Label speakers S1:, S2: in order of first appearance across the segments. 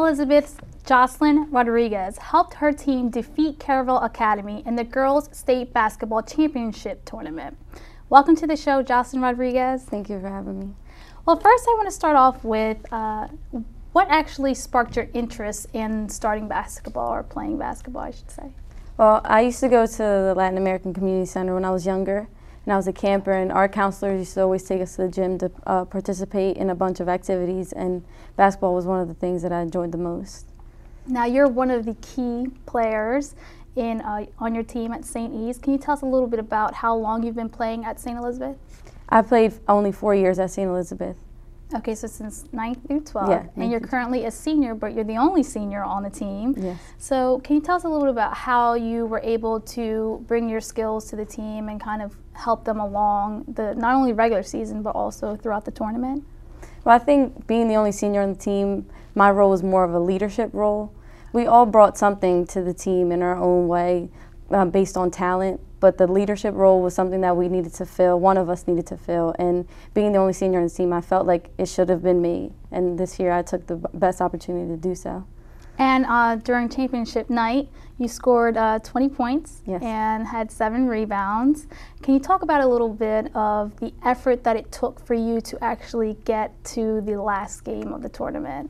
S1: Elizabeth's Jocelyn Rodriguez helped her team defeat Caravelle Academy in the Girls State Basketball Championship Tournament. Welcome to the show, Jocelyn Rodriguez.
S2: Thank you for having me.
S1: Well, first I want to start off with what actually sparked your interest in starting basketball, or playing basketball, I should say?
S2: Well, I used to go to the Latin American Community Center when I was younger, and I was a camper, and our counselors used to always take us to the gym to participate in a bunch of activities, and basketball was one of the things that I enjoyed the most.
S1: Now, you're one of the key players on your team at St. E's. Can you tell us a little bit about how long you've been playing at St. Elizabeth?
S2: I played only 4 years at St. Elizabeth.
S1: Okay, so since 9th through 12th,
S2: yeah,
S1: and you're currently a senior, but you're the only senior on the team.
S2: Yes.
S1: So can you tell us a little bit about how you were able to bring your skills to the team and kind of help them along not only regular season, but also throughout the tournament?
S2: Well, I think being the only senior on the team, my role was more of a leadership role. We all brought something to the team in our own way based on talent, but the leadership role was something that we needed to fill, one of us needed to fill, and being the only senior on the team, I felt like it should have been me, and this year I took the best opportunity to do so.
S1: And during championship night, you scored 20 points.
S2: Yes.
S1: And had 7 rebounds. Can you talk about a little bit of the effort that it took for you to actually get to the last game of the tournament?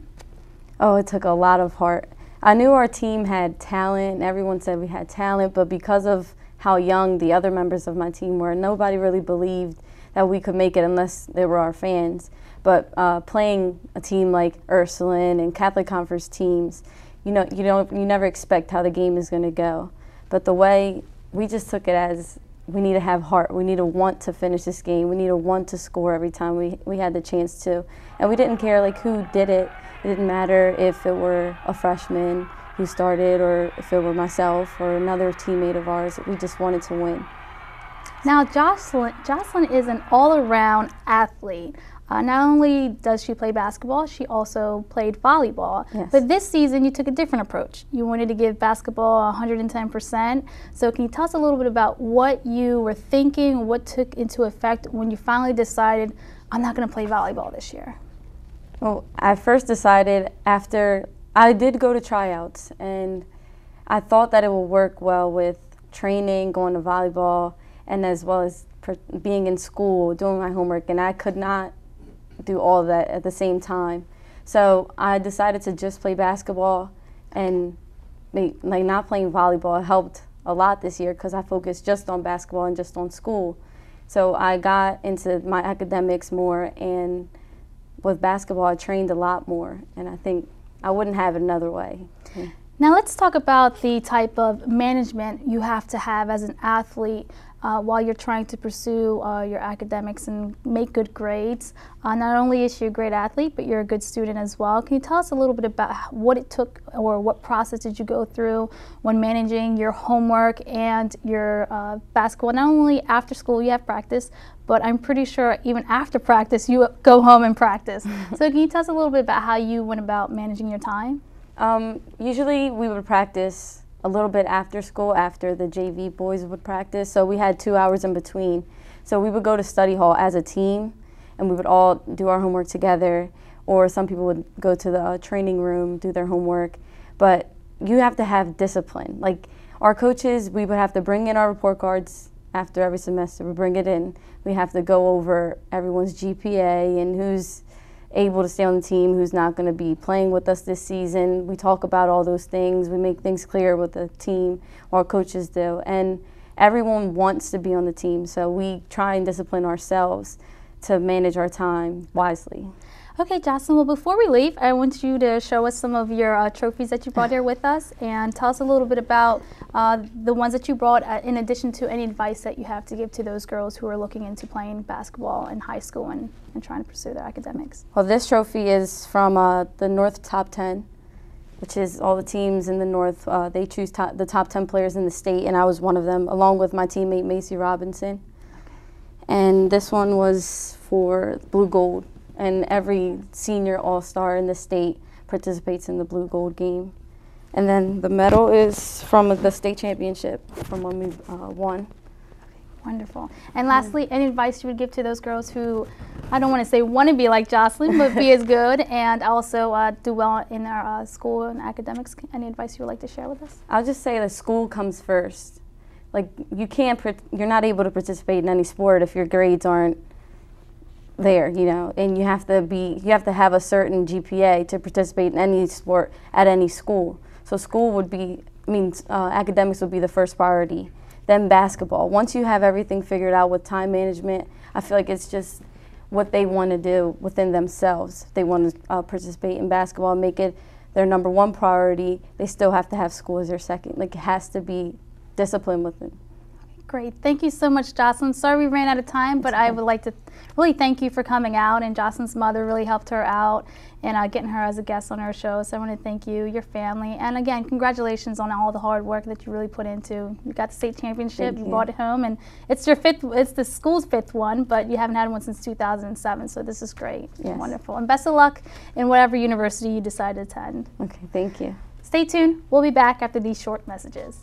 S2: Oh, it took a lot of heart. I knew our team had talent, and everyone said we had talent, but because of how young the other members of my team were, nobody really believed that we could make it unless they were our fans. But playing a team like Ursuline and Catholic Conference teams, you never expect how the game is going to go. But the way we just took it as, we need to have heart. We need to want to finish this game. We need to want to score every time we had the chance to. And we didn't care like who did it. It didn't matter if it were a freshman who started or if it were myself or another teammate of ours. We just wanted to win.
S1: Now, Jocelyn is an all-around athlete. Not only does she play basketball, she also played volleyball.
S2: Yes.
S1: But this season, you took a different approach. You wanted to give basketball 110%. So can you tell us a little bit about what you were thinking, what took into effect when you finally decided, I'm not going to play volleyball this year?
S2: Well, I first decided after I did go to tryouts, and I thought that it would work well with training, going to volleyball, and as well as being in school, doing my homework, and I could not do all of that at the same time. So I decided to just play basketball, and not playing volleyball helped a lot this year because I focused just on basketball and just on school. So I got into my academics more, and with basketball I trained a lot more, and I think I wouldn't have it another way. Yeah.
S1: Now let's talk about the type of management you have to have as an athlete while you're trying to pursue your academics and make good grades. Not only is she a great athlete, but you're a good student as well. Can you tell us a little bit about what it took, or what process did you go through when managing your homework and your basketball? Not only after school you have practice, but I'm pretty sure even after practice you go home and practice. So can you tell us a little bit about how you went about managing your time?
S2: Usually we would practice a little bit after school, after the JV boys would practice, so we had 2 hours in between. So we would go to study hall as a team, and we would all do our homework together, or some people would go to the training room, do their homework. But you have to have discipline. Like our coaches, we would have to bring in our report cards after every semester. We bring it in. We have to go over everyone's GPA and who's able to stay on the team, who's not going to be playing with us this season. We talk about all those things. We make things clear with the team, our coaches do. And everyone wants to be on the team, so we try and discipline ourselves to manage our time wisely.
S1: Okay, Jocelyn, well, before we leave, I want you to show us some of your trophies that you brought here with us, and tell us a little bit about the ones that you brought, in addition to any advice that you have to give to those girls who are looking into playing basketball in high school and trying to pursue their academics.
S2: Well, this trophy is from the North Top 10, which is all the teams in the North. They choose the top 10 players in the state, and I was one of them, along with my teammate Macy Robinson. And this one was for Blue Gold. And every senior all-star in the state participates in the blue gold game. And then the medal is from the state championship from when we won.
S1: Wonderful. And lastly, any advice you would give to those girls who I don't want to say want to be like Jocelyn, but be as good and also do well in our school and academics. Any advice you would like to share with us?
S2: I'll just say that school comes first. Like, you're not able to participate in any sport if your grades aren't there, you know, and you have to have a certain GPA to participate in any sport at any school. So school would be, academics would be the first priority, then basketball. Once you have everything figured out with time management, I feel like it's just what they want to do within themselves. If they want to participate in basketball, make it their number one priority, they still have to have school as their second. Like, it has to be discipline within.
S1: Great. Thank you so much, Jocelyn. Sorry we ran out of time, but I would like to really thank you for coming out, and Jocelyn's mother really helped her out and getting her as a guest on our show. So I want to thank you, your family, and again, congratulations on all the hard work that you really put into. You got the state championship, you brought it home, and it's the school's fifth one, but you haven't had one since 2007, so this is great.
S2: Yes.
S1: Wonderful. And best of luck in whatever university you decide to attend.
S2: Okay, thank you.
S1: Stay tuned. We'll be back after these short messages.